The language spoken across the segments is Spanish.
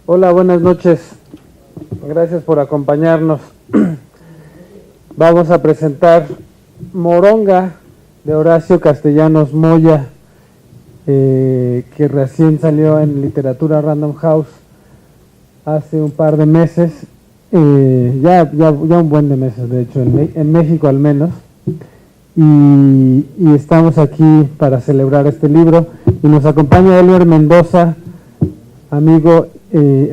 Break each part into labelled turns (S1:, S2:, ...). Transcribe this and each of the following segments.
S1: Hola, buenas noches. Gracias por acompañarnos. Vamos a presentar Moronga de Horacio Castellanos Moya, que recién salió en Literatura Random House hace un par de meses, ya un buen de meses, de hecho, en México al menos. Y estamos aquí para celebrar este libro. Y nos acompaña Elmer Mendoza, amigo,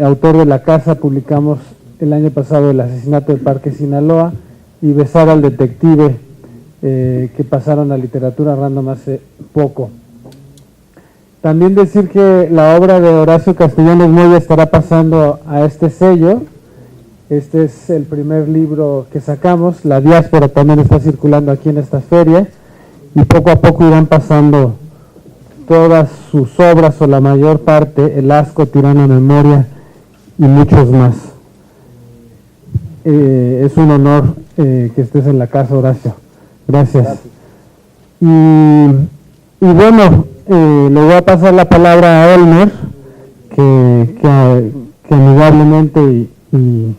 S1: autor de La Casa. Publicamos el año pasado El asesinato del Parque Sinaloa y Besar al detective, que pasaron a Literatura Random hace poco. También decir que la obra de Horacio Castellanos Moya estará pasando a este sello. Este es el primer libro que sacamos. La Diáspora también está circulando aquí en esta feria, y poco a poco irán pasando todas sus obras, o la mayor parte: El Asco, Tirano Memoria y muchos más. Es un honor que estés en la casa, Horacio. Gracias. Y bueno, le voy a pasar la palabra a Elmer, que amigablemente y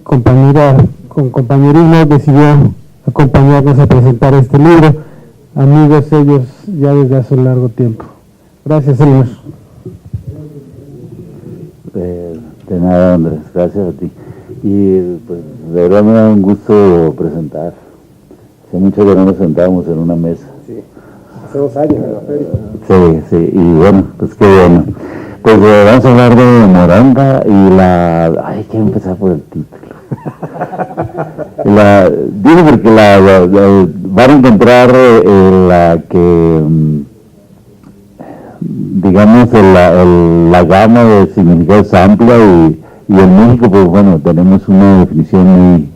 S1: con compañerismo decidió acompañarnos a presentar este libro. Amigos ellos ya desde hace un largo tiempo. Gracias, Elmer.
S2: De nada, Andrés, gracias a ti. Y pues de verdad me da un gusto presentar. Hace mucho que no nos sentábamos en una mesa.
S1: Sí, hace 2 años en la feria.
S2: Sí, y bueno, pues qué bueno. Pues vamos a hablar de Moronga y hay que empezar por el título. Digo porque van a encontrar la que, digamos, la gama de significados amplia, y en México, pues bueno, tenemos una definición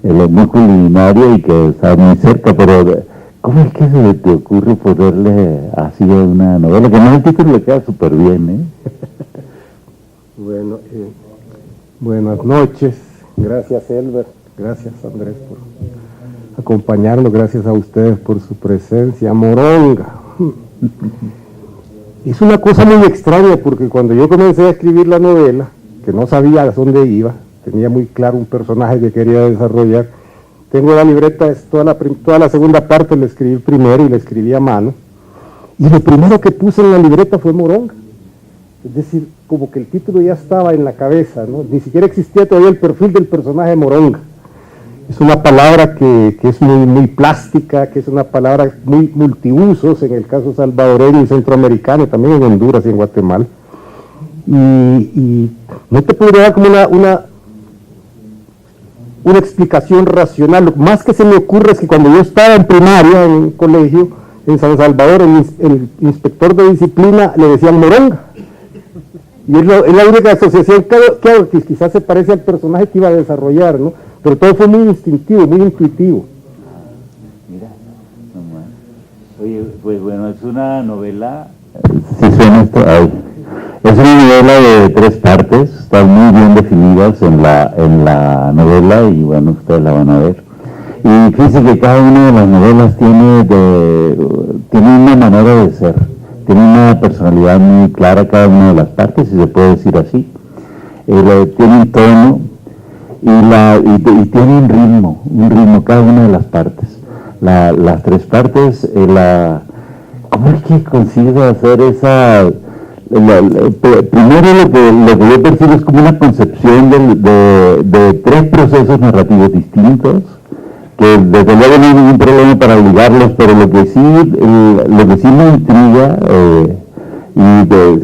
S2: muy culinaria y que está muy cerca, pero ¿cómo es que se te ocurre ponerle así a una novela? Que no, el título le queda súper bien,
S3: Bueno, buenas noches. Gracias, Elber. Gracias, Andrés, por acompañarnos. Gracias a ustedes por su presencia. Moronga. Es una cosa muy extraña, porque cuando yo comencé a escribir la novela, que no sabía a dónde iba, tenía muy claro un personaje que quería desarrollar. Tengo la libreta, toda la segunda parte la escribí primero y la escribí a mano. Y lo primero que puse en la libreta fue Moronga. Es decir, como que el título ya estaba en la cabeza, ¿no? Ni siquiera existía todavía el perfil del personaje Moronga. Es una palabra que es muy plástica, que es una palabra muy multiusos, en el caso salvadoreño y centroamericano, también en Honduras y en Guatemala. Y no te podría dar como una explicación racional. Lo más que se me ocurre es que cuando yo estaba en primaria, en un colegio en San Salvador, el inspector de disciplina le decían Moronga. Y es la única asociación que quizás se parece al personaje que iba a desarrollar, ¿no? Pero todo fue muy instintivo, muy intuitivo.
S2: Mira, oye, pues bueno, es una novela, si suena esto, es una novela de 3 partes, están muy bien definidas en la novela, y bueno, ustedes la van a ver. Y fíjense que cada una de las novelas tiene una manera de ser. Tiene una personalidad muy clara cada una de las partes, si se puede decir así. Tiene un tono y tiene un ritmo cada una de las partes. Las 3 partes, ¿cómo es que consigo hacer esa? Primero lo que yo percibo es como una concepción de 3 procesos narrativos distintos, que desde luego no hay ningún problema para ligarlos, pero lo que sí me intriga,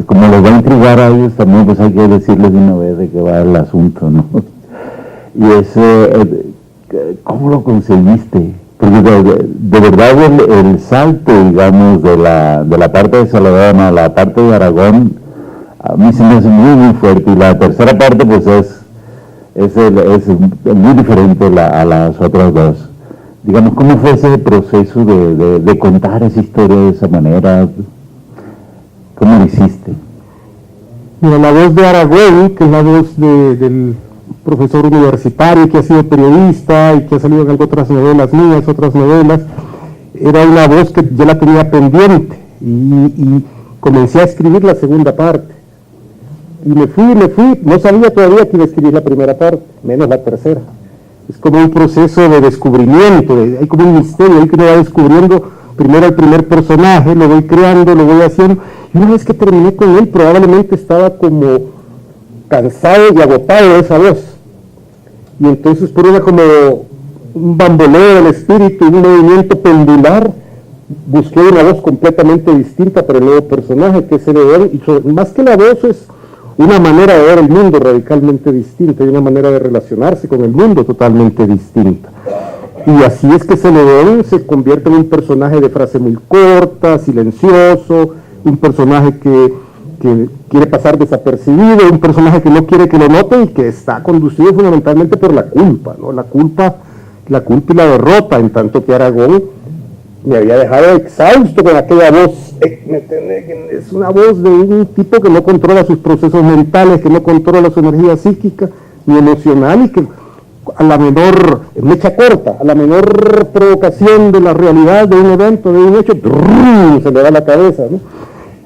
S2: como les va a intrigar a ellos también, pues hay que decirles de una vez de qué va el asunto, ¿no? Y es, ¿cómo lo conseguiste? Porque de verdad el salto, digamos, de la parte de Salvador a la parte de Aragón, a mí se me hace muy fuerte, y la tercera parte pues es muy diferente a las otras 2. Digamos, ¿cómo fue ese proceso de contar esa historia de esa manera? ¿Cómo lo hiciste?
S3: Mira, la voz de Aragón, que es la voz del profesor universitario que ha sido periodista y que ha salido en otras novelas mías, era una voz que yo la tenía pendiente, y comencé a escribir la segunda parte. Y me fui, no sabía todavía que iba a escribir la primera parte, menos la tercera. Es como un proceso de descubrimiento, hay como un misterio, ahí que uno va descubriendo primero el primer personaje, lo voy creando, lo voy haciendo, y una vez que terminé con él, probablemente estaba como cansado y agotado de esa voz. Y entonces por una como un bamboleo del espíritu, un movimiento pendular, busqué una voz completamente distinta para el nuevo personaje, que es Celedón, y más que la voz es una manera de ver el mundo radicalmente distinta, y una manera de relacionarse con el mundo totalmente distinta. Y así es que Celedón se convierte en un personaje de frase muy corta, silencioso, un personaje que quiere pasar desapercibido, un personaje que no quiere que lo noten y que está conducido fundamentalmente por la culpa, ¿no? La culpa y la derrota, en tanto que Aragón me había dejado exhausto con aquella voz. Es una voz de un tipo que no controla sus procesos mentales, que no controla su energía psíquica ni emocional, y que a la menor mecha corta, a la menor provocación de la realidad de un evento, de un hecho, se le da la cabeza, ¿no?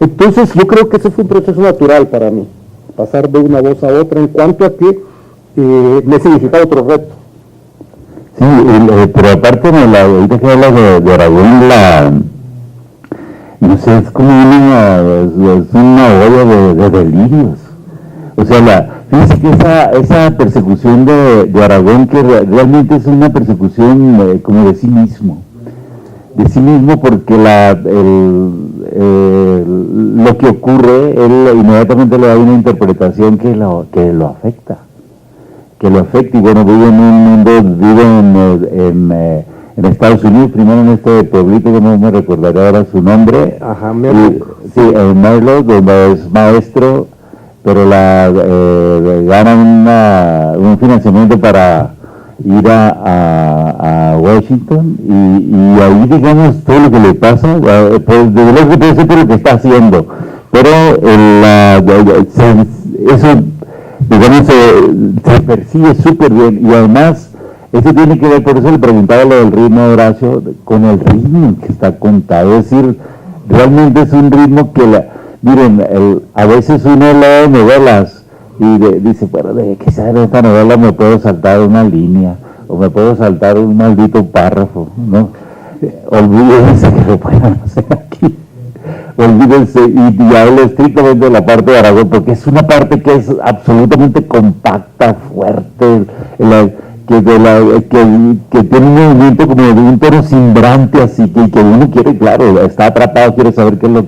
S3: Entonces yo creo que ese fue un proceso natural para mí, pasar de una voz a otra, en cuanto a que me significaba otro reto.
S2: Sí, pero aparte ahorita que hablas de Aragón, no sé, es como una olla de delirios. O sea, fíjense que esa persecución de Aragón, que realmente es una persecución como de sí mismo, porque lo que ocurre, él inmediatamente le da una interpretación que lo afecta. Y bueno, vive en Estados Unidos, primero en este pueblito que no me recordaré ahora su nombre.
S3: Ajá, Merlo.
S2: Sí, en Merlo, donde es maestro, pero ganan un financiamiento para ir a Washington, y ahí, digamos, todo lo que le pasa, pues desde luego que puede ser por lo que está haciendo, pero eso, digamos, se percibe súper bien, y además eso tiene que ver, por eso le preguntaba lo del ritmo de Horacio, con el ritmo que está contado. Es decir, realmente es un ritmo que, miren, a veces uno lee novelas y dice, bueno, de que sea de esta novela me puedo saltar una línea, o me puedo saltar un maldito párrafo, ¿no? Olvídense que lo puedan hacer aquí. Olvídense, y hablo estrictamente de la parte de Aragón, porque es una parte que es absolutamente compacta, fuerte, que tiene un movimiento como de un tono cimbrante, así que uno quiere, claro, está atrapado, quiere saber qué es lo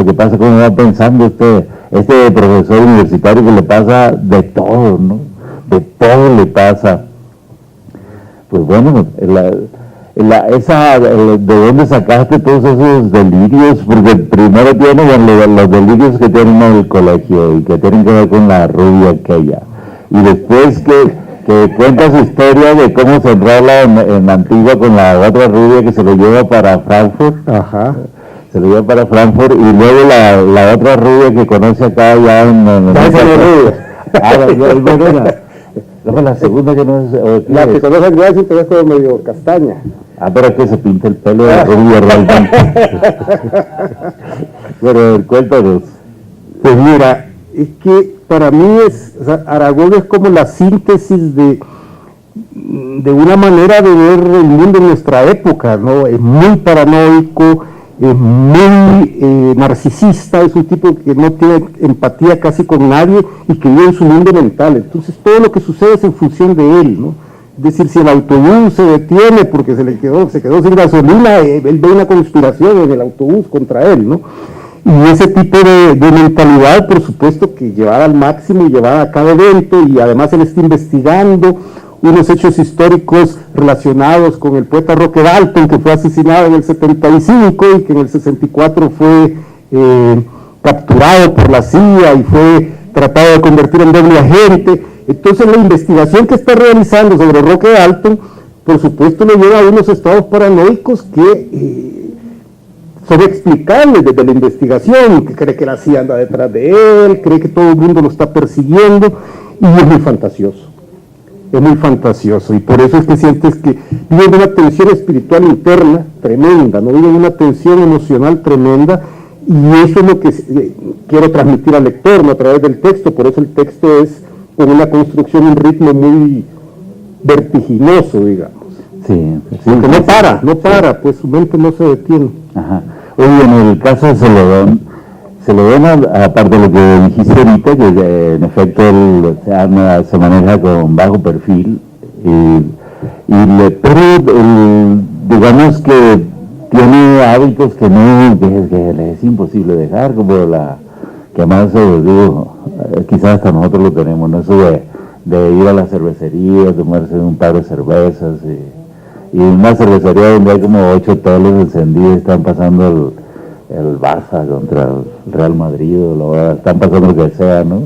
S2: que pasa, cómo va pensando este profesor universitario, que le pasa de todo, ¿no? De todo le pasa. Pues bueno, ¿de dónde sacaste todos esos delirios? Porque primero tienen los delirios que tienen en el colegio y que tienen que ver con la rubia aquella, y después que cuenta su historia de cómo se enrola en Antigua con la otra rubia que se lo lleva para Frankfurt.
S3: Ajá.
S2: Se lo lleva para Frankfurt, y luego la otra rubia que conoce acá ya en la segunda que no es...
S3: La que conoce acá sí te ves como medio castaña.
S2: Pero es que se pinta el pelo de rubia realmente. Pero cuéntanos.
S3: Pues mira, es que para mí Aragón es como la síntesis de una manera de ver el mundo en nuestra época, ¿no? Es muy paranoico, es muy narcisista, es un tipo que no tiene empatía casi con nadie y que vive en su mundo mental. Entonces todo lo que sucede es en función de él, ¿no? Es decir, si el autobús se detiene porque se quedó sin gasolina, él ve una conspiración en el autobús contra él, ¿no? Y ese tipo de mentalidad, por supuesto, que llevada al máximo y llevada a cada evento, y además él está investigando unos hechos históricos relacionados con el poeta Roque Dalton, que fue asesinado en el 75 y que en el 64 fue capturado por la CIA y fue tratado de convertir en doble agente. Entonces la investigación que está realizando sobre Roque Dalton, por supuesto, lo lleva a unos estados paranoicos que son explicables desde la investigación, que cree que la CIA anda detrás de él, cree que todo el mundo lo está persiguiendo, y es muy fantasioso. Es muy fantasioso, y por eso es que sientes que viven una tensión espiritual interna tremenda, no viven una tensión emocional tremenda, Y eso es lo que quiero transmitir al lector, ¿no? A través del texto. Por eso el texto es con una construcción, un ritmo muy vertiginoso, digamos.
S2: Sí,
S3: porque no para, pues su mente no se detiene.
S2: Ajá. Oye, en el caso de Celedón, aparte de lo que dijiste ahorita, que en efecto él se maneja con bajo perfil, pero digamos que tiene hábitos que le es imposible dejar, como que además, digo, quizás hasta nosotros lo tenemos, ¿no? Eso de ir a la cervecería, tomarse un par de cervezas, y una cervecería donde hay como 8 teles encendidas, están pasando el Barça contra el Real Madrid, están pasando lo que sea, ¿no?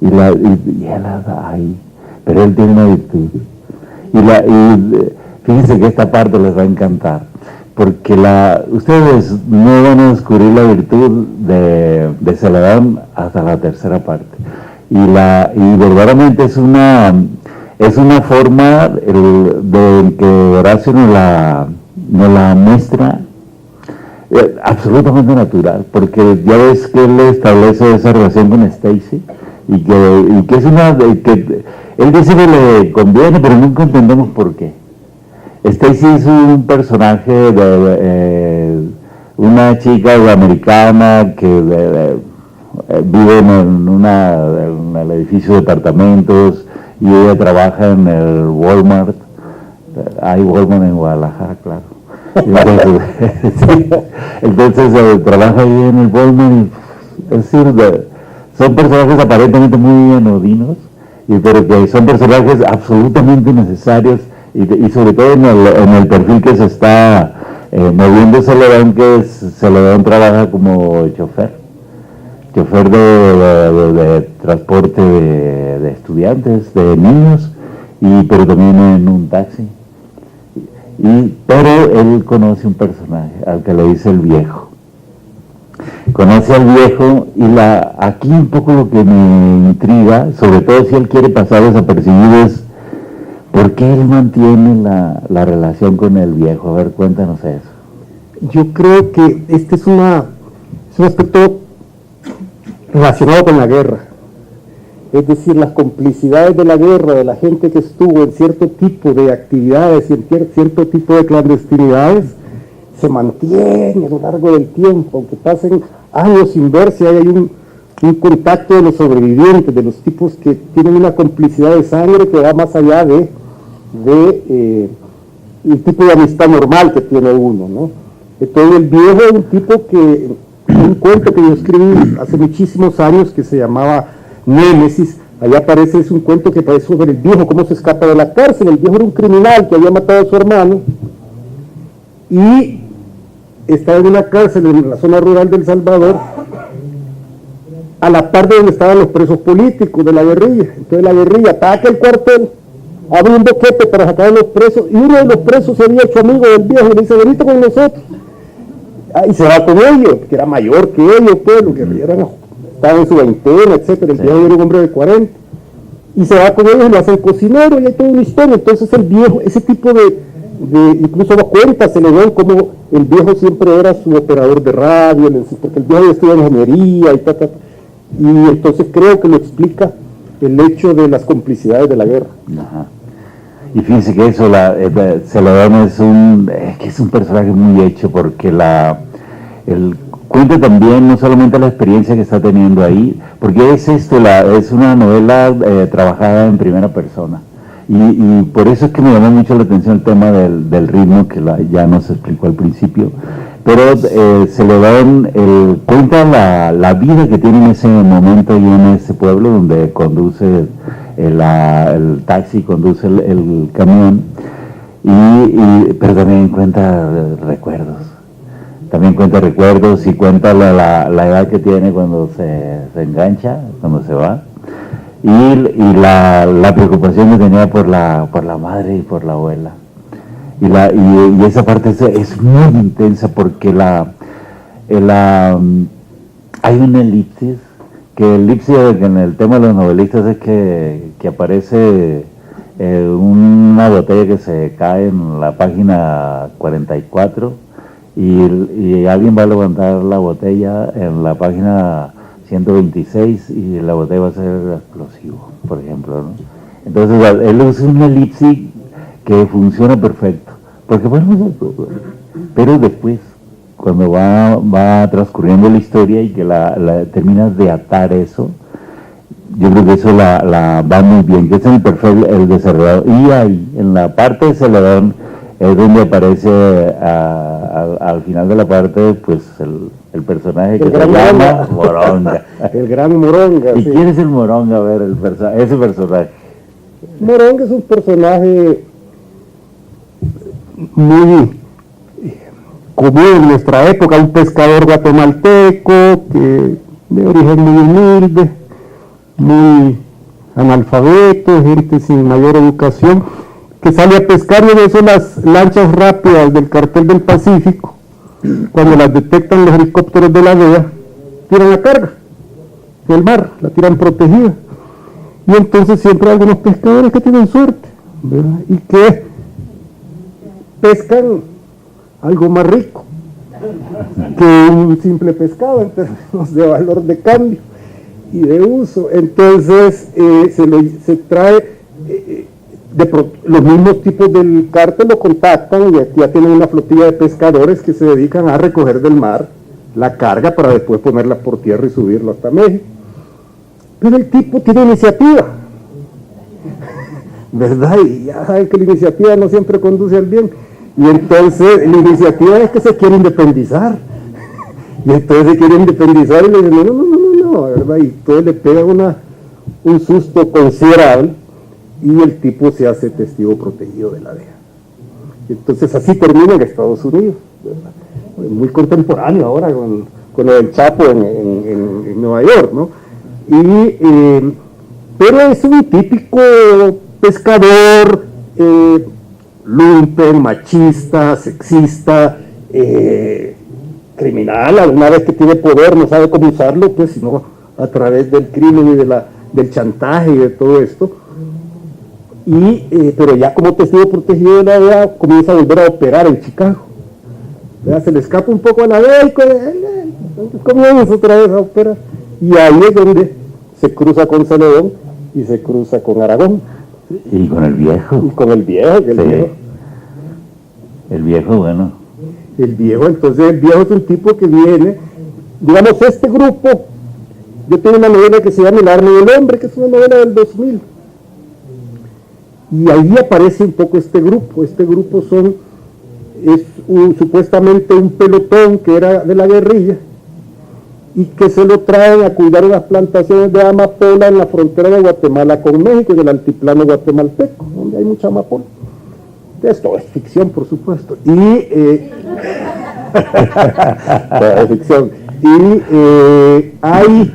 S2: Y él ahí, pero él tiene una virtud. Y fíjense que esta parte les va a encantar, porque ustedes no van a descubrir la virtud de Celedón hasta la tercera parte. Y verdaderamente es una forma de que Horacio nos la muestra absolutamente natural, porque ya ves que él establece esa relación con Stacy y que es que él dice que le conviene, pero nunca entendemos por qué. Stacy es un personaje de una chica americana que vive en el edificio de departamentos y ella trabaja en el Walmart. Hay Walmart en Guadalajara, claro. Entonces trabaja ahí en el Walmart. Es decir, son personajes aparentemente muy anodinos, pero que son personajes absolutamente necesarios y sobre todo en el perfil que se está moviendo Celedón, que Celedón trabaja como chofer de transporte de estudiantes, de niños, pero también en un taxi. Pero él conoce un personaje al que le dice el viejo. Conoce al viejo y aquí un poco lo que me intriga, sobre todo si él quiere pasar desapercibido, es ¿por qué él mantiene la relación con el viejo? A ver, cuéntanos eso.
S3: Yo creo que este es un aspecto relacionado con la guerra. Es decir, las complicidades de la guerra, de la gente que estuvo en cierto tipo de actividades y en cierto tipo de clandestinidades, se mantiene a lo largo del tiempo, aunque pasen años sin verse, hay un contacto de los sobrevivientes, de los tipos que tienen una complicidad de sangre que va más allá de el tipo de amistad normal que tiene uno, ¿no? Entonces el viejo es un tipo que, un cuento que yo escribí hace muchísimos años que se llamaba Némesis, allá aparece, es un cuento que parece sobre el viejo, cómo se escapa de la cárcel. El viejo era un criminal que había matado a su hermano y estaba en una cárcel en la zona rural de El Salvador, a la par de donde estaban los presos políticos de la guerrilla. Entonces la guerrilla ataca el cuartel, abre un boquete para sacar a los presos, y uno de los presos se había hecho amigo del viejo y le dice, venite con nosotros. Y se va con ellos, que era mayor que ellos, pues, los guerrilleros estaban en su veintena, etcétera. El viejo era un hombre de 40. Y se va con ellos y lo hacen cocinero, y hay toda una historia. Entonces el viejo, ese tipo incluso lo cuenta, se le ve como el viejo siempre era su operador de radio, porque el viejo estudia ingeniería y y entonces creo que lo explica el hecho de las complicidades de la guerra.
S2: Ajá. Y fíjense que eso, Celedón es un personaje muy hecho, porque el cuenta también no solamente la experiencia que está teniendo ahí, porque es una novela trabajada en primera persona. Y por eso es que me llamó mucho la atención el tema del ritmo, que ya nos explicó al principio. Pero Celedón cuenta la vida que tiene en ese momento y en ese pueblo donde conduce el taxi, conduce el camión, pero también cuenta recuerdos. También cuenta recuerdos y cuenta la edad que tiene cuando se engancha, cuando se va. Y la preocupación que tenía por la madre y por la abuela. Y esa parte es muy intensa, porque hay una elipsis, que en el tema de los novelistas es que aparece una botella que se cae en la página 44, y alguien va a levantar la botella en la página 126 y la botella va a ser explosivo, por ejemplo, ¿no? Entonces él usa una elipsis que funciona perfecto, porque bueno, pero después cuando va transcurriendo la historia y que terminas de atar eso, yo creo que eso la va muy bien, que es el perfil, el desarrollador. Y ahí, en la parte de Celedón, es donde aparece al final de la parte, pues, el personaje que se llama Moronga.
S3: El gran Moronga.
S2: ¿Y
S3: sí.
S2: quién es el Moronga? A ver, ese personaje.
S3: Moronga es un personaje muy común en nuestra época, un pescador guatemalteco que de origen muy humilde, muy analfabeto, gente sin mayor educación, que sale a pescar, y en eso las lanchas rápidas del Cartel del Pacífico, cuando las detectan los helicópteros de la DEA, tiran la carga del mar, la tiran protegida. Y entonces siempre hay algunos pescadores que tienen suerte, ¿verdad? Y que pescan algo más rico que un simple pescado en términos de valor de cambio y de uso. Entonces se trae los mismos tipos del cártel, lo contactan y ya tienen una flotilla de pescadores que se dedican a recoger del mar la carga para después ponerla por tierra y subirlo hasta México. Pero el tipo tiene iniciativa, ¿verdad? Y ya saben que la iniciativa no siempre conduce al bien. Y entonces la iniciativa es que se quiere independizar. Y entonces se quiere independizar y le dicen, no, ¿verdad? Y entonces le pega un susto considerable y el tipo se hace testigo protegido de la DEA. Entonces así termina en Estados Unidos, ¿verdad? Muy contemporáneo ahora con lo del Chapo en Nueva York, ¿no? Pero es un típico pescador, lumpen, machista, sexista, criminal. Una vez que tiene poder no sabe cómo usarlo, pues sino a través del crimen y del chantaje y de todo esto. Pero ya como testigo protegido de la DEA comienza a volver a operar en Chicago. ¿Verdad? Se le escapa un poco a la DEA y comienza otra vez a operar. Y ahí es donde se cruza con Celedón y se cruza con Aragón.
S2: Y con el viejo.
S3: Y con el viejo,
S2: sí. El viejo, bueno.
S3: El viejo, entonces el viejo es un tipo que viene, digamos, este grupo, yo tengo una novela que se llama El arma del hombre, que es una novela del 2000. Y ahí aparece un poco este grupo. Este grupo es supuestamente un pelotón que era de la guerrilla y que se lo traen a cuidar unas plantaciones de amapola en la frontera de Guatemala con México, en el altiplano guatemalteco, donde hay mucha amapola. Esto es ficción, por supuesto. Es ficción. Ahí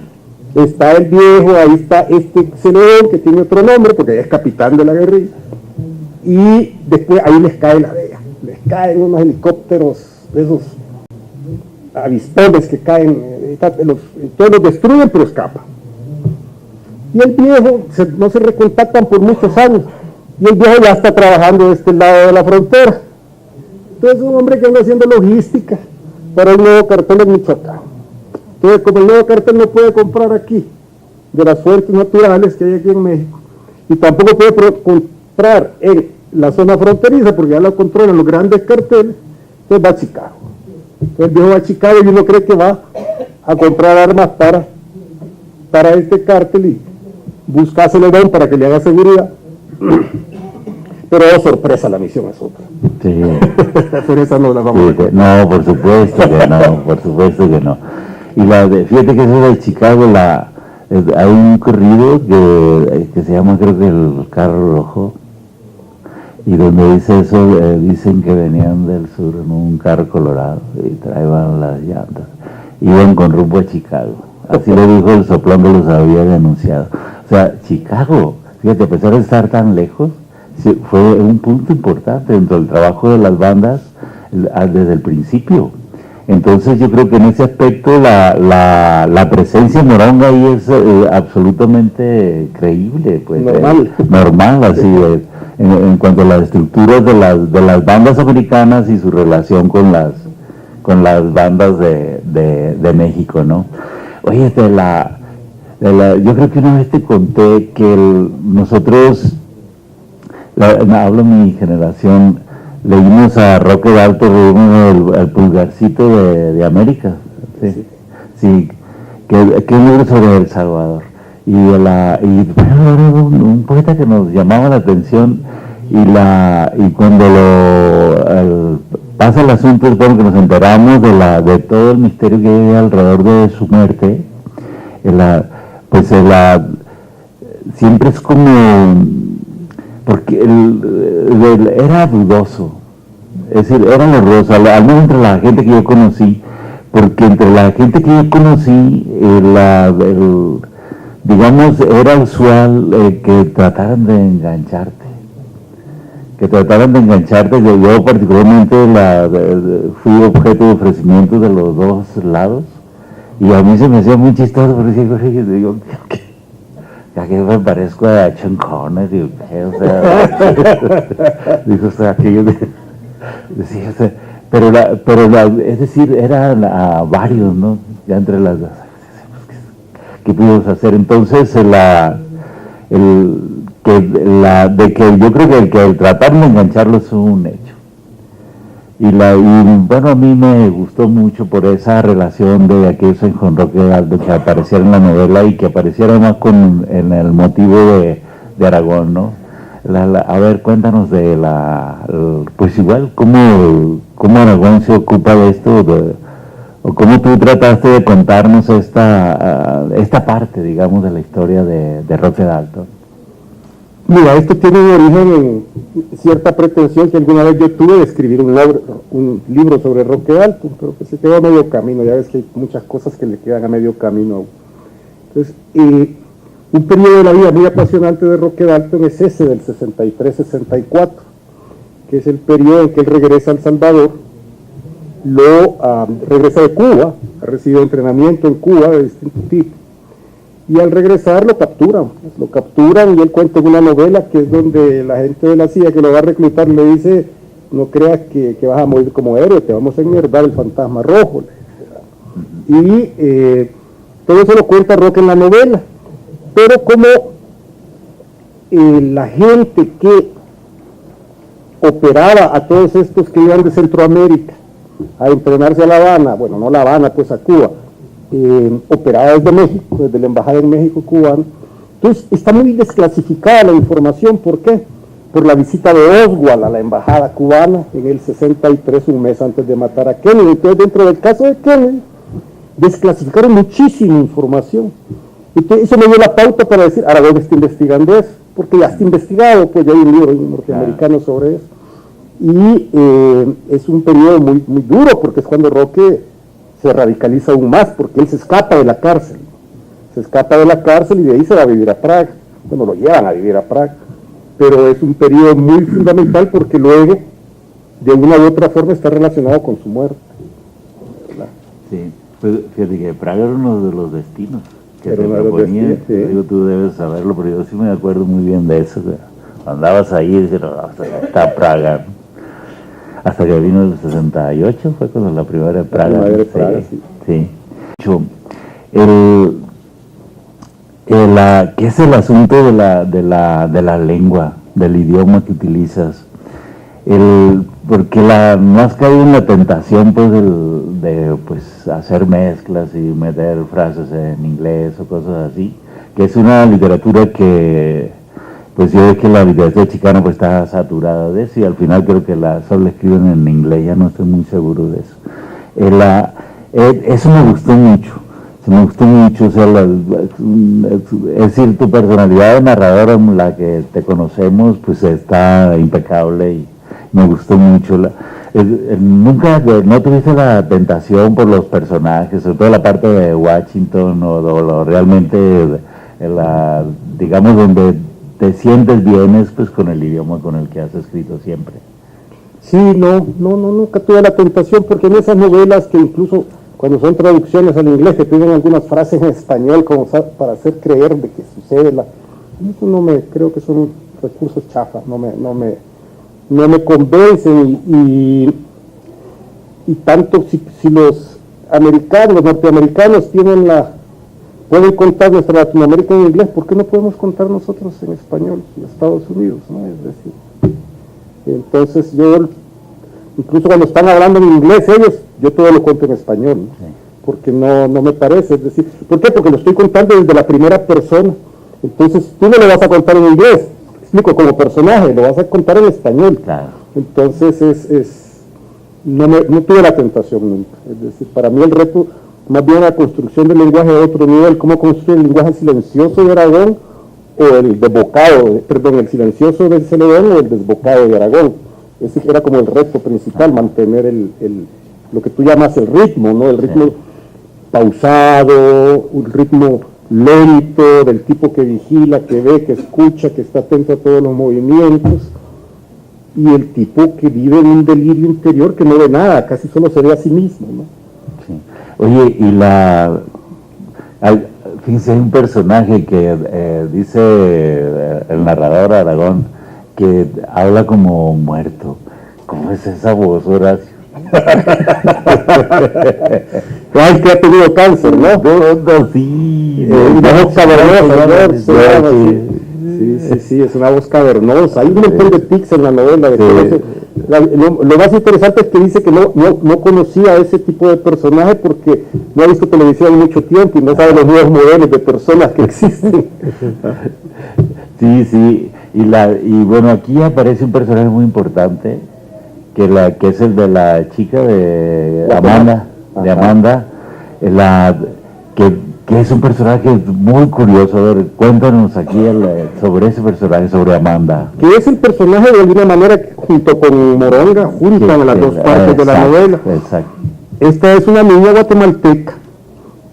S3: está el viejo, ahí está este Celedón, que tiene otro nombre, porque es capitán de la guerrilla. Y después ahí les cae la DEA. Les caen unos helicópteros de esos avispones que caen, todos los destruyen, pero escapan. Y el viejo no se recontactan por muchos años. Y el viejo ya está trabajando de este lado de la frontera. Entonces es un hombre que anda haciendo logística para el nuevo cartel en Michoacán. Entonces, como el nuevo cartel no puede comprar aquí de las fuentes naturales que hay aquí en México, y tampoco puede comprar en la zona fronteriza porque ya la controlan los grandes carteles, entonces va a Chicago. Entonces el viejo va a Chicago y uno cree que va a comprar armas para este cartel y busca a Celedón para que le haga seguridad. Pero sorpresa, la misión es otra.
S2: Sí.
S3: Por esa no la vamos a...
S2: No, por supuesto que no, por supuesto que no. Y fíjate que eso de Chicago, hay un corrido que se llama, creo que El Carro Rojo, y donde dice eso, dicen que venían del sur en un carro colorado y traían las llantas, iban con rumbo a Chicago. Así lo dijo el soplón que los había denunciado. O sea, Chicago, fíjate, a pesar de estar tan lejos, fue un punto importante dentro del trabajo de las bandas desde el principio. Entonces yo creo que en ese aspecto la presencia de Moronga ahí es absolutamente creíble, pues normal, así en cuanto a las estructuras de las bandas americanas y su relación con con las bandas de México, ¿no? Oye, yo creo que una vez te conté que nosotros, hablo de mi generación, leímos a Roque Dalto, leímos el Pulgarcito de América, sí, que es un libro sobre El Salvador, y bueno, era un poeta que nos llamaba la atención, y cuando pasa el asunto, es bueno que nos enteramos de todo el misterio que hay alrededor de su muerte. Siempre es como, porque era dudoso, es decir, era dudoso, al menos entre la gente que yo conocí, porque entre la gente que yo conocí, digamos, era usual que trataran de engancharte. Yo particularmente fui objeto de ofrecimientos de los dos lados, y a mí se me hacía muy chistoso porque digo, ¿a qué me parezco a Sean Connery? O sea, dijo, o sea, aquello decía, o sea, pero es decir, eran varios, ¿no? Ya entre las dos, ¿qué pudimos hacer? Entonces, yo creo que el tratar de engancharlo es un hecho. Y bueno, a mí me gustó mucho por esa relación de aquellos con Roque Dalto que apareciera en la novela y que apareciera más en el motivo de Aragón, ¿no? A ver, cuéntanos pues igual, cómo Aragón se ocupa de esto, o cómo tú trataste de contarnos esta parte, digamos, de la historia de Roque Dalto.
S3: Mira, esto tiene un origen en cierta pretensión que alguna vez yo tuve de escribir un libro sobre Roque Dalto, pero que se quedó a medio camino. Ya ves que hay muchas cosas que le quedan a medio camino. Entonces, un periodo de la vida muy apasionante de Roque Dalto es ese del 63-64, que es el periodo en que él regresa a El Salvador, regresa de Cuba, ha recibido entrenamiento en Cuba de distinto tipo. Y al regresar lo capturan y él cuenta en una novela que es donde la gente de la CIA que lo va a reclutar le dice, no creas que vas a morir como héroe, te vamos a enmerdar el fantasma rojo. Y todo eso lo cuenta Roque en la novela, pero como la gente que operaba a todos estos que iban de Centroamérica a entrenarse a La Habana, bueno, no La Habana, pues a Cuba, operada desde México, desde la embajada en México cubana. Entonces está muy desclasificada la información. ¿Por qué? Por la visita de Oswald a la embajada cubana en el 63, un mes antes de matar a Kennedy. Entonces, dentro del caso de Kennedy, desclasificaron muchísima información. Entonces, eso me dio la pauta para decir, Aragón está investigando eso, porque ya está investigado, pues ya hay un libro norteamericano sobre eso. Y es un periodo muy, muy duro, porque es cuando Roque se radicaliza aún más, porque él se escapa de la cárcel. Y de ahí se va a vivir a Praga. Bueno, lo llevan a vivir a Praga. Pero es un periodo muy fundamental porque luego, de una u otra forma, está relacionado con su muerte. ¿Verdad?
S2: Sí, pues fíjate que Praga era uno de los destinos que te proponían. Sí. Digo, tú debes saberlo, pero yo sí me acuerdo muy bien de eso. Andabas ahí y dices, está Praga, ¿no? Hasta que vino el 68, fue cuando la primera de Praga. Sí. ¿Qué es el asunto de la lengua, del idioma que utilizas? Porque no has caído en la tentación pues de hacer mezclas y meter frases en inglés o cosas así, que es una literatura que pues yo veo que la literatura chicana pues está saturada de eso, y al final creo que solo escriben en inglés, ya no estoy muy seguro de eso. Eso me gustó mucho, o sea, es decir, tu personalidad de narradora, la que te conocemos, pues está impecable y me gustó mucho. Nunca no tuviste la tentación por los personajes, sobre todo la parte de Washington o realmente digamos donde te sientes bien pues con el idioma con el que has escrito siempre.
S3: Sí, nunca tuve la tentación, porque en esas novelas que incluso cuando son traducciones al inglés te piden algunas frases en español como para hacer creer de que sucede eso creo que son recursos chafas, no me convencen, y y tanto si los americanos, los norteamericanos pueden contar nuestra Latinoamérica en inglés, ¿por qué no podemos contar nosotros en español, en Estados Unidos, ¿no? Es decir, entonces yo, incluso cuando están hablando en inglés ellos, yo todo lo cuento en español, ¿no? Sí. Porque no me parece, es decir, ¿por qué? Porque lo estoy contando desde la primera persona, entonces tú no lo vas a contar en inglés, explico, como personaje, lo vas a contar en español, claro. Entonces no tuve la tentación nunca, es decir, para mí el reto, más bien la construcción del lenguaje de otro nivel, cómo construir el lenguaje silencioso de Aragón, o el desbocado, el silencioso de Celedón o el desbocado de Aragón. Ese era como el reto principal, mantener lo que tú llamas el ritmo, ¿no? El ritmo pausado, un ritmo lento, del tipo que vigila, que ve, que escucha, que está atento a todos los movimientos, y el tipo que vive en un delirio interior que no ve nada, casi solo se ve a sí mismo, ¿no?
S2: Sí. Oye, y fíjense, hay un personaje que dice el narrador Aragón que habla como muerto. ¿Cómo es esa voz, Horacio?
S3: Ay, que ha tenido cáncer, ¿no?
S2: Sí.
S3: Una voz cavernosa, sí, es una voz cavernosa. Hay un montón de tics en la novela. Lo más interesante es que dice que no conocía a ese tipo de personaje porque no ha visto televisión en mucho tiempo y no sabe los nuevos modelos de personas que existen.
S2: Sí, y bueno, aquí aparece un personaje muy importante, que es el de la chica de Amanda, que es un personaje muy curioso. A ver, cuéntanos aquí sobre ese personaje, sobre Amanda.
S3: Que es el personaje de alguna manera que junto con Moronga juntan las dos partes de la novela.
S2: Exacto.
S3: Esta es una niña guatemalteca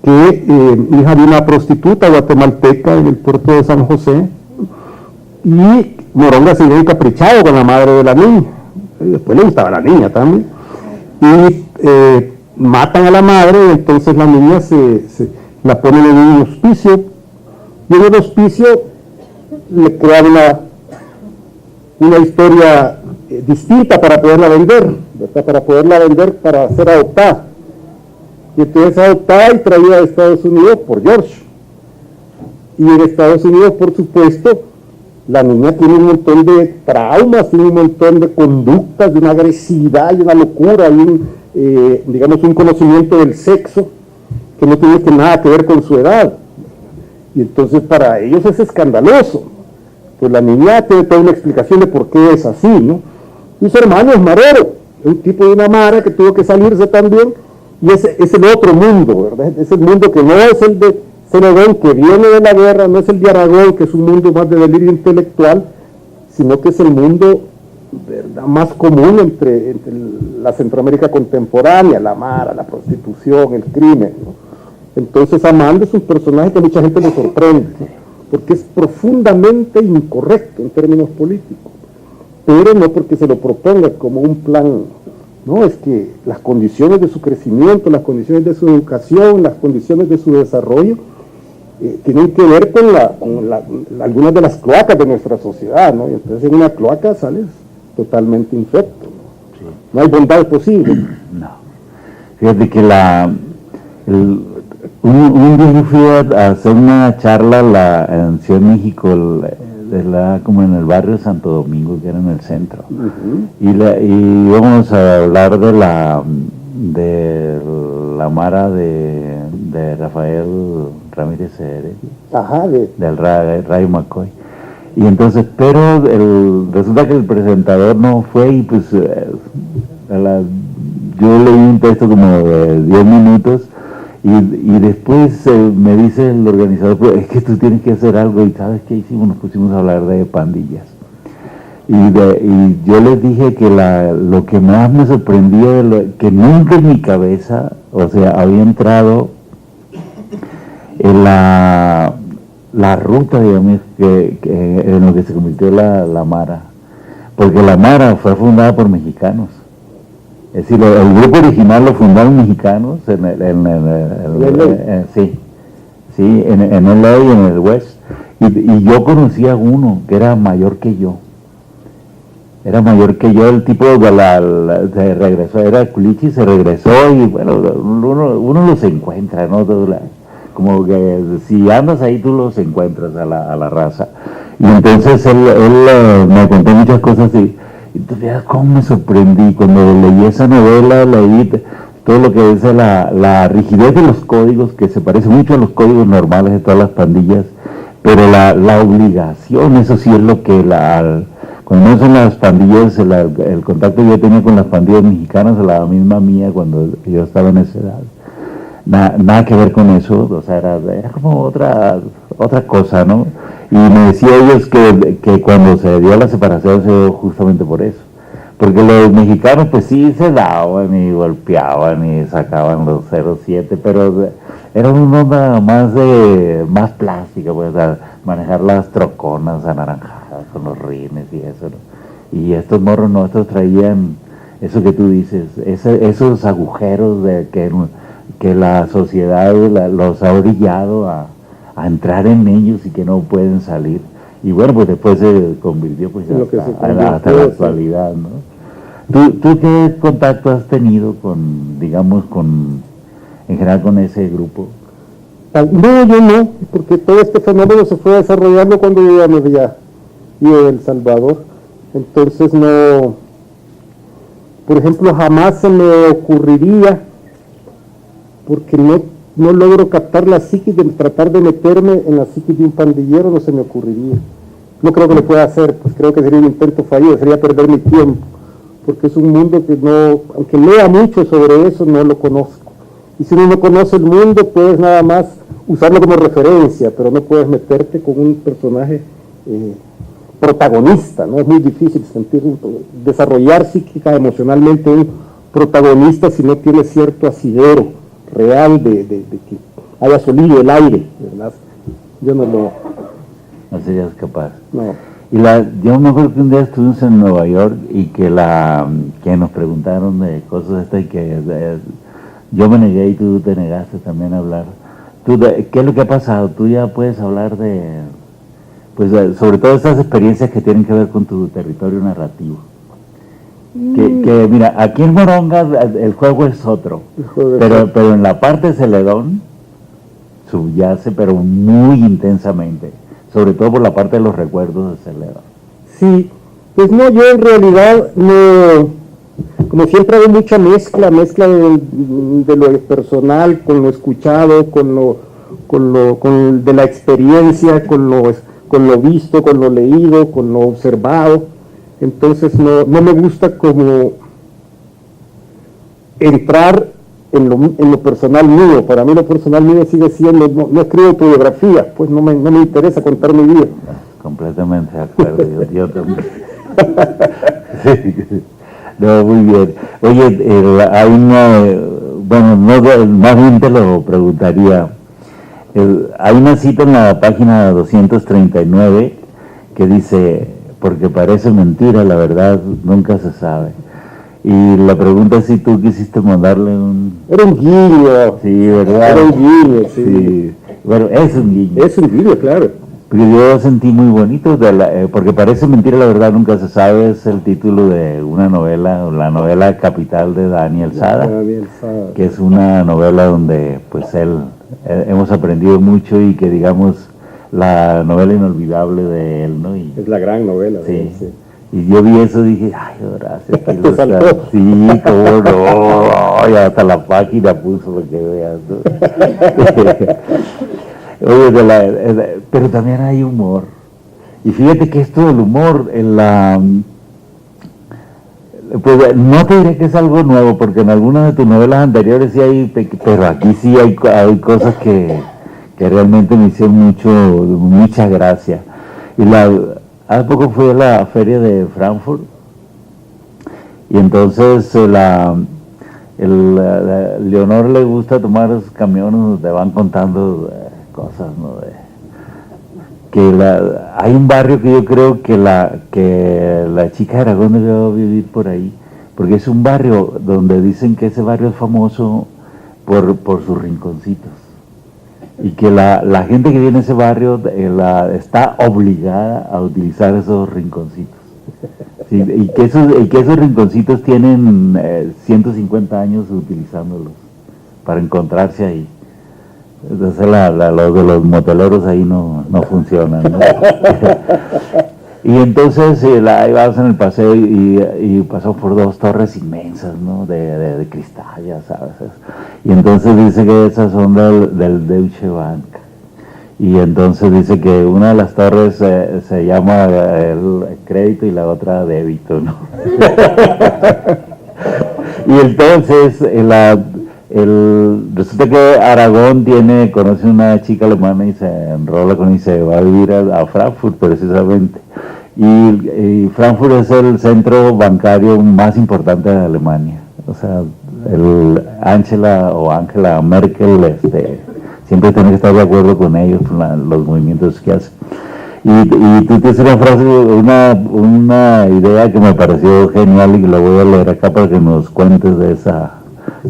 S3: que hija de una prostituta guatemalteca en el puerto de San José, y Moronga se había encaprichado con la madre de la niña, y después le gustaba la niña también, y matan a la madre, y entonces la niña la ponen en un hospicio, y en el hospicio le crean una historia distinta para poderla vender, ¿verdad? para ser adoptada. Y entonces adoptada y traída a Estados Unidos por George. Y en Estados Unidos, por supuesto, la niña tiene un montón de traumas, tiene un montón de conductas, de una agresividad y una locura, y un conocimiento del sexo que no tiene nada que ver con su edad. Y entonces para ellos es escandaloso. Pues la niña tiene toda una explicación de por qué es así, ¿no? Y su hermano es marero, un tipo de una mara que tuvo que salirse también, y es el otro mundo, ¿verdad? Es el mundo que no es el de Celedón, que viene de la guerra, no es el de Aragón, que es un mundo más de delirio intelectual, sino que es el mundo, ¿verdad?, más común entre la Centroamérica contemporánea, la mara, la prostitución, el crimen, ¿no? Entonces Amanda es un personaje que a mucha gente le sorprende, porque es profundamente incorrecto en términos políticos, pero no porque se lo proponga como un plan, no, es que las condiciones de su crecimiento, las condiciones de su educación, las condiciones de su desarrollo, tienen que ver con algunas de las cloacas de nuestra sociedad, ¿no? Y entonces en una cloaca sales totalmente infecto, ¿no? Sí. No hay bondad posible.
S2: No. Fíjate que un día yo fui a hacer una charla en Ciudad de México, como en el barrio Santo Domingo, que era en el centro. Uh-huh. Y íbamos a hablar de la mara de Rafael Ramírez Ceres, del Rayo McCoy. Y entonces, pero resulta que el presentador no fue, y pues yo leí un texto como de 10 minutos, y después me dice el organizador, pues es que tú tienes que hacer algo, y ¿sabes qué hicimos? Nos pusimos a hablar de pandillas. Y yo les dije que lo que más me sorprendió, que nunca en mi cabeza, o sea, había entrado en la ruta, digamos, que en lo que se convirtió la Mara, porque la Mara fue fundada por mexicanos. Es decir, el grupo original lo fundaron mexicanos en LA y en el West, y yo conocí a uno que era mayor que yo, era mayor que yo, el tipo se regresó, era culichi, se regresó y bueno, uno los encuentra, ¿no? Como que si andas ahí tú los encuentras a la raza. Y entonces él me contó muchas cosas y entonces cómo me sorprendí cuando leí esa novela, leí todo lo que es la rigidez de los códigos, que se parece mucho a los códigos normales de todas las pandillas, pero la obligación, eso sí es lo que cuando no son las pandillas, el contacto que yo tenía con las pandillas mexicanas, la misma mía cuando yo estaba en esa edad, nada que ver con eso, o sea, era como otra cosa, ¿no? Y me decía ellos que cuando se dio la separación se dio justamente por eso, porque los mexicanos pues sí se daban y golpeaban y sacaban los 07, pero era una onda más plástica, pues, manejar las troconas anaranjadas con los rines y eso, ¿no? Y estos morros no, estos traían eso que tú dices, esos agujeros de que la sociedad los ha orillado a entrar en ellos y que no pueden salir. Y bueno, pues después se convirtió pues hasta la actualidad, ¿no? ¿Tú qué contacto has tenido en general con ese grupo?
S3: No, yo no, porque todo este fenómeno se fue desarrollando cuando yo ya me había ido de El Salvador. Entonces no, por ejemplo, jamás se me ocurriría, porque no logro captar la psiquis de tratar de meterme en la psiquis de un pandillero, no se me ocurriría. No creo que lo pueda hacer, pues creo que sería un intento fallido, sería perder mi tiempo, porque es un mundo que no, aunque lea mucho sobre eso, no lo conozco. Y si uno no conoce el mundo, puedes nada más usarlo como referencia, pero no puedes meterte con un personaje protagonista, ¿no? Es muy difícil desarrollar psíquica, emocionalmente un protagonista si no tiene cierto asidero real de que haya solido el aire, ¿verdad? Yo no
S2: serías capaz.
S3: No.
S2: Y yo me acuerdo que un día estuvimos en Nueva York y que nos preguntaron de cosas estas y que yo me negué y tú te negaste también a hablar. ¿Qué es lo que ha pasado? Tú ya puedes hablar sobre todo estas experiencias que tienen que ver con tu territorio narrativo. Que mira, aquí en Moronga el juego es otro, pero en la parte de Celedón subyace, pero muy intensamente, sobre todo por la parte de los recuerdos de Celedón.
S3: Sí, pues no, yo en realidad no, como siempre hay mucha mezcla de lo personal con lo escuchado, con de la experiencia, con lo visto, con lo leído, con lo observado. Entonces no me gusta como entrar en lo personal mío. Para mí lo personal mío sigue siendo, no escribo autobiografía, pues no me interesa contar mi vida.
S2: Completamente de acuerdo, yo también. Sí. No, muy bien. Oye, hay más bien te lo preguntaría. Hay una cita en la página 239 que dice: porque parece mentira, la verdad nunca se sabe. Y la pregunta es si tú quisiste mandarle
S3: Era un guiño.
S2: Sí, ¿verdad?
S3: Era un guiño, sí.
S2: Bueno, es un guiño.
S3: Es un guiño, claro.
S2: Pero yo sentí muy bonito, porque parece mentira, la verdad nunca se sabe, es el título de una novela, la novela Capital de Daniel Sada, que es una novela donde pues hemos aprendido mucho y que digamos la novela inolvidable de él, ¿no?
S3: Es la gran novela.
S2: Sí. Sí. Y yo vi eso y dije, ay, Horacio,
S3: ¿Te saltó?
S2: Sí, cómo no, y hasta la página puso para que veas, ¿no? Oye, pero también hay humor. Y fíjate que esto del humor, pues no te diré que es algo nuevo, porque en algunas de tus novelas anteriores sí hay, pero aquí sí hay cosas que realmente me hicieron mucha gracia. Y hace poco fui a la feria de Frankfurt y entonces Leonor le gusta tomar esos camiones donde van contando cosas, ¿no? Hay un barrio que yo creo que la chica de Aragón debió vivir por ahí, porque es un barrio donde dicen que ese barrio es famoso por sus rinconcitos. Y que la gente que vive en ese barrio está obligada a utilizar esos rinconcitos. Sí, y que esos rinconcitos tienen 150 años utilizándolos para encontrarse ahí. Entonces los de los moteleros ahí no funcionan, ¿no? Y entonces ahí vas en el paseo y pasó por dos torres inmensas, ¿no? De cristal, ya sabes. Y entonces dice que esas son del Deutsche Bank. Y entonces dice que una de las torres se llama el crédito y la otra débito, ¿no? Y entonces resulta que Aragón conoce una chica alemana y se enrola con ella y se va a vivir a Frankfurt precisamente. Y Frankfurt es el centro bancario más importante de Alemania. O sea, Angela Merkel siempre tiene que estar de acuerdo con ellos, con los movimientos que hacen. Y tú tienes una frase, una idea que me pareció genial y que la voy a leer acá para que nos cuentes de esa,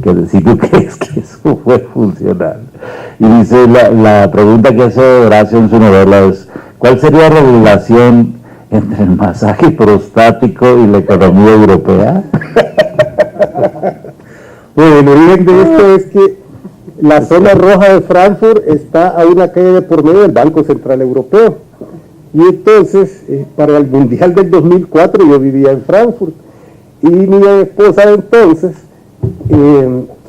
S2: que si tú crees que eso fue funcional. Y dice, la pregunta que hace Horacio en su novela es, ¿cuál sería la relación entre el masaje prostático y la economía europea?
S3: Bueno, el origen de esto es que la zona roja de Frankfurt está a una calle de por medio del Banco Central Europeo. Y entonces, para el Mundial del 2004 yo vivía en Frankfurt. Y mi esposa entonces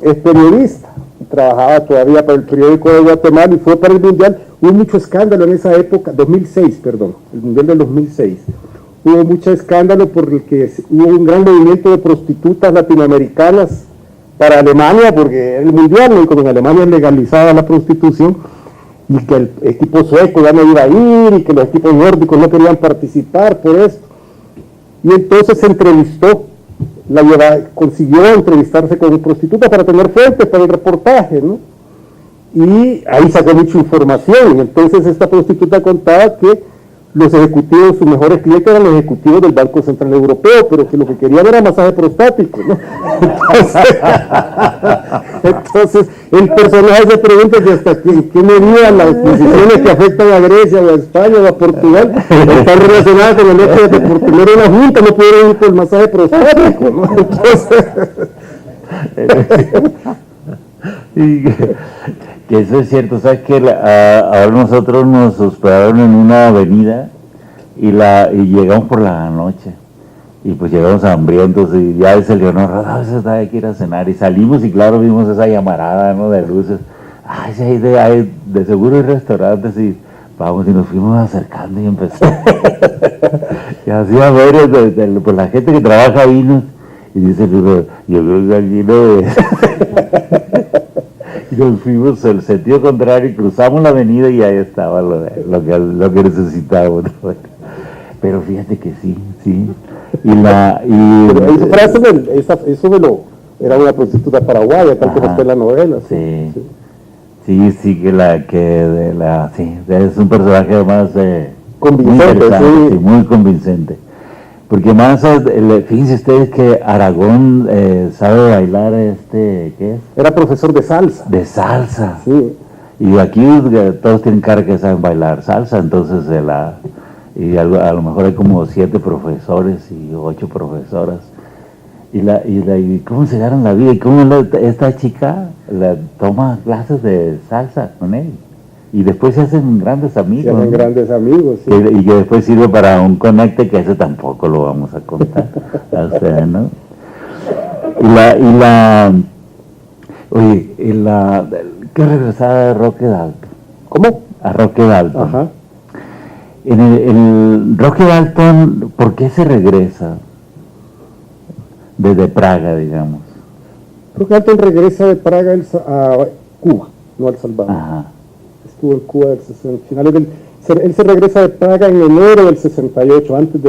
S3: es periodista. Trabajaba todavía para el periódico de Guatemala y fue para el Mundial. Hubo mucho escándalo en esa época, el Mundial del 2006. Hubo mucho escándalo porque hubo un gran movimiento de prostitutas latinoamericanas para Alemania, porque era el mundial, y como en Alemania es legalizada la prostitución, y que el equipo sueco ya no iba a ir, y que los equipos nórdicos no querían participar por esto. Y entonces se entrevistó, consiguió entrevistarse con una prostituta para tener fuentes para el reportaje, ¿no? Y ahí sacó mucha información, y entonces esta prostituta contaba que los ejecutivos, sus mejores clientes eran los ejecutivos del Banco Central Europeo, pero que lo que querían era masaje prostático, ¿no? Entonces el personaje se pregunta que hasta qué medida las decisiones que afectan a Grecia o a España o a Portugal están relacionadas con el hecho de que por tener una junta no pudieron ir por el masaje prostático, ¿no? Entonces...
S2: Que eso es cierto, sabes que ahora nosotros nos hospedaron en una avenida y llegamos por la noche y pues llegamos hambrientos y ya dice Leonor, hay que ir a cenar, y salimos y claro vimos esa llamarada, ¿no?, de luces. Ay, sí, de seguro hay restaurantes, y vamos, y nos fuimos acercando y empezamos y así a ver pues la gente que trabaja vino y dice, yo creo que aquí no es. Y nos fuimos el sentido contrario y cruzamos la avenida y ahí estaba lo que necesitábamos. Pero fíjate que sí.
S3: Era una prostituta paraguaya, tal como está en la novela.
S2: Sí, es un personaje además
S3: convincente,
S2: muy convincente. Porque más, fíjense ustedes que Aragón sabe bailar, ¿qué es?
S3: Era profesor de salsa.
S2: De salsa.
S3: Sí.
S2: Y aquí todos tienen cara que saben bailar salsa, entonces a lo mejor hay como 7 profesores y 8 profesoras. Y cómo se ganan la vida, y cómo esta chica toma clases de salsa con él. Y después se hacen grandes amigos.
S3: Sí.
S2: Y que después sirve para un conecte, que ese tampoco lo vamos a contar a ustedes, ¿no? ¿Qué regresaba de Roque Dalton?
S3: ¿Cómo?
S2: A Roque Dalton.
S3: Ajá.
S2: En el Roque Dalton, ¿por qué se regresa? Desde Praga, digamos.
S3: Roque Dalton regresa de Praga a Cuba, no a El Salvador.
S2: Ajá.
S3: Estuvo en Cuba él se regresa de Praga en enero del 68, antes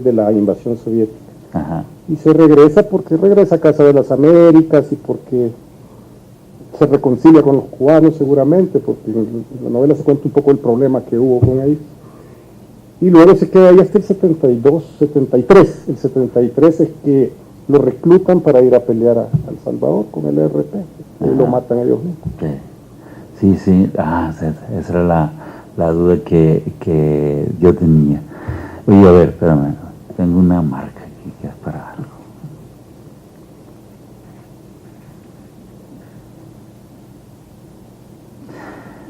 S3: de la invasión soviética.
S2: Ajá.
S3: Y se regresa porque regresa a Casa de las Américas y porque se reconcilia con los cubanos seguramente, porque en la novela se cuenta un poco el problema que hubo con ellos. Y luego se queda ahí hasta el 72, 73. El 73 es que lo reclutan para ir a pelear a El Salvador con el RP. Y lo matan ellos mismos.
S2: Sí. Esa era la duda que yo tenía. Oye, a ver, espérame, tengo una marca para algo.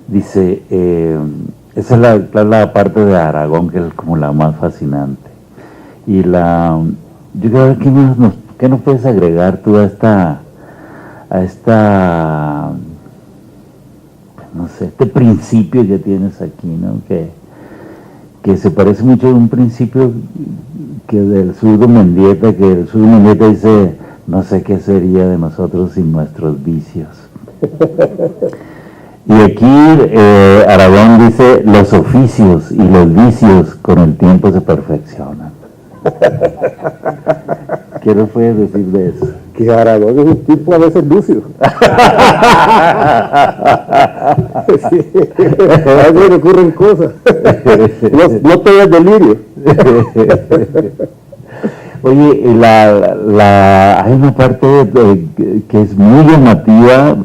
S2: Dice, esa es la parte de Aragón que es como la más fascinante. Y yo creo que ¿qué nos puedes agregar tú a esta no sé, este principio que tienes aquí, ¿no? Que se parece mucho a un principio que del Zurdo Mendieta, que el Zurdo Mendieta dice, no sé qué sería de nosotros sin nuestros vicios. Y aquí Aragón dice, los oficios y los vicios con el tiempo se perfeccionan. ¿Qué nos puedes decir de eso?
S3: Que Aragón es un tipo a veces lúcido. Sí. A veces le ocurren cosas. No todo es delirio.
S2: Oye, hay una parte que es muy llamativa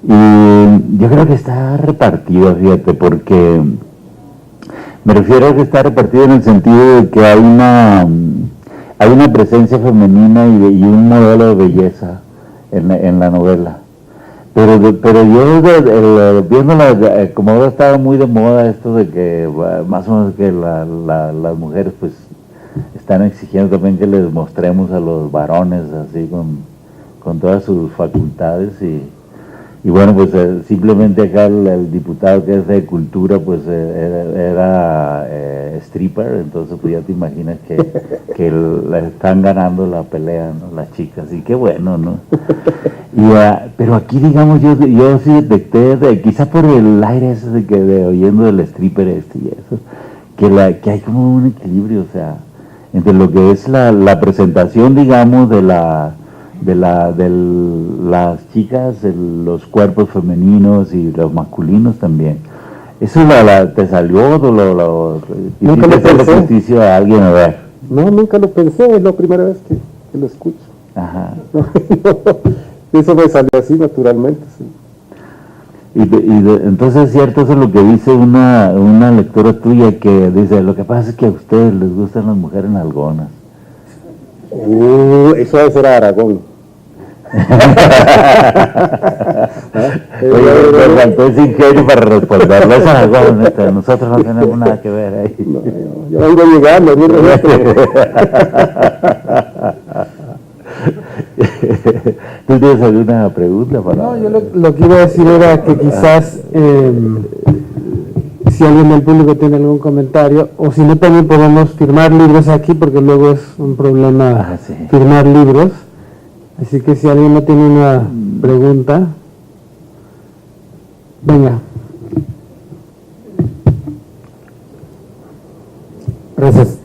S2: y yo creo que está repartida, fíjate, porque me refiero a que está repartida en el sentido de que hay una presencia femenina y un modelo de belleza en la novela. Pero yo, viéndola, como ahora estaba muy de moda esto de que más o menos que las mujeres pues están exigiendo también que les mostremos a los varones así con todas sus facultades y bueno, pues simplemente acá el diputado que es de cultura pues era stripper, entonces pues ya te imaginas que le están ganando la pelea, ¿no? Las chicas, y qué bueno, ¿no? Pero aquí digamos yo sí detecté, quizá por el aire ese de oyendo del stripper y eso, que hay como un equilibrio, o sea, entre lo que es la presentación, digamos, de las chicas, los cuerpos femeninos y los masculinos también. ¿Eso te salió o
S3: nunca lo pensé.
S2: Justicia a alguien a ver?
S3: No, nunca lo pensé, es la primera vez que lo escucho.
S2: Ajá.
S3: Eso me salió así naturalmente, sí.
S2: Entonces es cierto eso es lo que dice una lectora tuya, que dice, lo que pasa es que a ustedes les gustan las mujeres nalgonas.
S3: Eso debe ser Aragón.
S2: Oye, me faltó ese ingenio para responderlo. Es Aragón, nosotros no tenemos nada que ver ahí.
S3: No, yo vengo llegando,
S2: ¿Tú tienes alguna pregunta para...?
S1: No, yo lo que iba a decir era que quizás si alguien del público tiene algún comentario, o si no, también podemos firmar libros aquí, porque luego es un problema firmar libros. Así que si alguien no tiene una pregunta, venga.
S4: Gracias.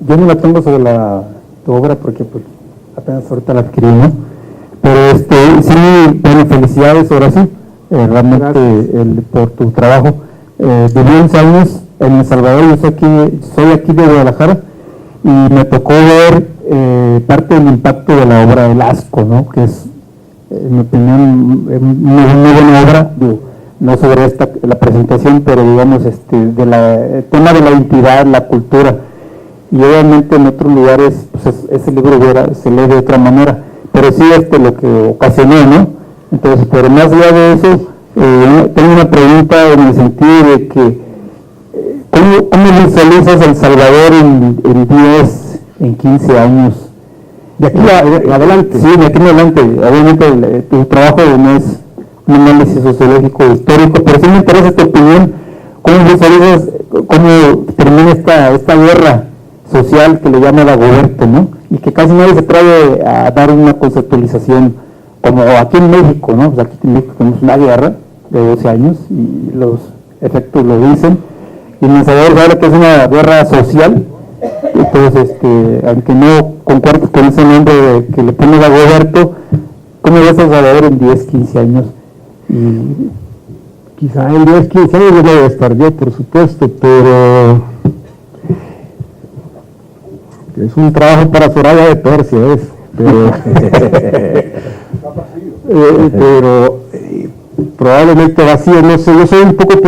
S4: Yo no la tengo sobre tu obra porque pues, apenas ahorita la adquirí, ¿no? Pero sí, bueno, felicidades, Horacio, realmente por tu trabajo. Viví 11 años en El Salvador, yo soy aquí de Guadalajara, y me tocó ver parte del impacto de la obra El Asco, ¿no? Que es, en mi opinión, una muy buena obra, no sobre la presentación, pero digamos el tema de la identidad, la cultura, y obviamente en otros lugares pues ese libro se lee de otra manera, pero sí lo que ocasionó, ¿no? Entonces, pero más allá de eso, tengo una pregunta en el sentido de que ¿cómo visualizas El Salvador en 10, en 15 años? De aquí adelante. Sí, de aquí en adelante. Obviamente tu trabajo no es un análisis sociológico histórico, pero sí me interesa tu opinión. ¿Cómo visualizas cómo termina esta guerra social que le llama Dagoberto, ¿no? Y que casi nadie se atreve a dar una conceptualización, como aquí en México, ¿no? Pues aquí en México tenemos una guerra de 12 años y los efectos lo dicen. Y en El Salvador se habla que es una guerra social. Entonces, aunque no concuerdo con ese nombre que le pone Dagoberto, ¿cómo ves a El Salvador en 10, 15 años?
S3: Y quizá en 10, 15 años no voy a estar yo, por supuesto, pero es un trabajo para Soraya de Persia, pero probablemente vacío, no sé, yo soy un poco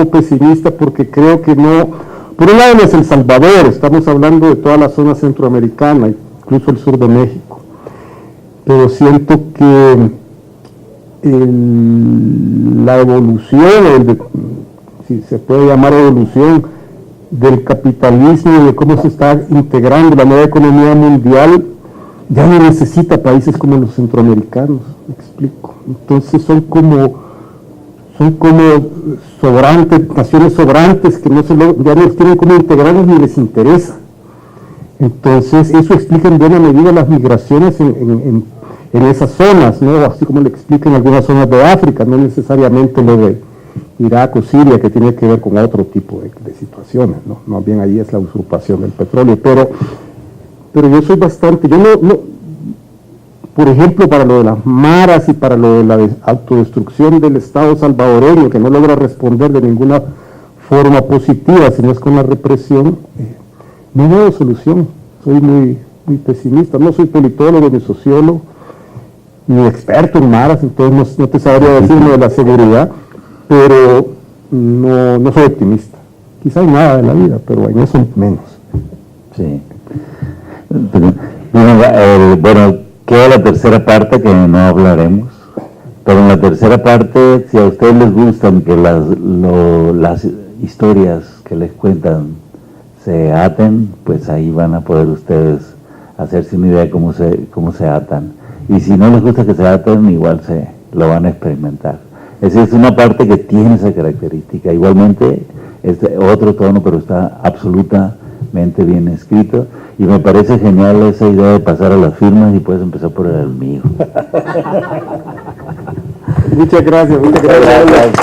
S3: pesimista porque creo que no Por un lado no es El Salvador, estamos hablando de toda la zona centroamericana, incluso el sur de México, pero siento que la evolución, si se puede llamar evolución, del capitalismo y de cómo se está integrando la nueva economía mundial, ya no necesita países como los centroamericanos, me explico. Entonces son como sobrantes, naciones sobrantes que ya no tienen cómo integrarlos ni les interesa. Entonces eso explica en buena medida las migraciones en esas zonas, ¿no? Así como le explica en algunas zonas de África, no necesariamente lo de Irak o Siria, que tiene que ver con otro tipo de situaciones, ¿no? Más bien ahí es la usurpación del petróleo, pero yo soy bastante, por ejemplo, para lo de las maras y para lo de la autodestrucción del Estado salvadoreño, que no logra responder de ninguna forma positiva, sino es con la represión, no veo solución. Soy muy, muy pesimista. No soy politólogo ni sociólogo, ni experto en maras, entonces no te sabría decir lo de la seguridad, pero no soy optimista. Quizá hay nada de la vida, pero en eso menos.
S2: Sí. Bueno, queda la tercera parte que no hablaremos, pero en la tercera parte, si a ustedes les gustan que las historias que les cuentan se aten, pues ahí van a poder ustedes hacerse una idea de cómo se atan. Y si no les gusta que se aten, igual lo van a experimentar. Esa es una parte que tiene esa característica. Igualmente, es de otro tono, pero está absolutamente bien escrito. Y me parece genial esa idea de pasar a las firmas y puedes empezar por el mío.
S3: Muchas gracias.
S2: Muchas gracias.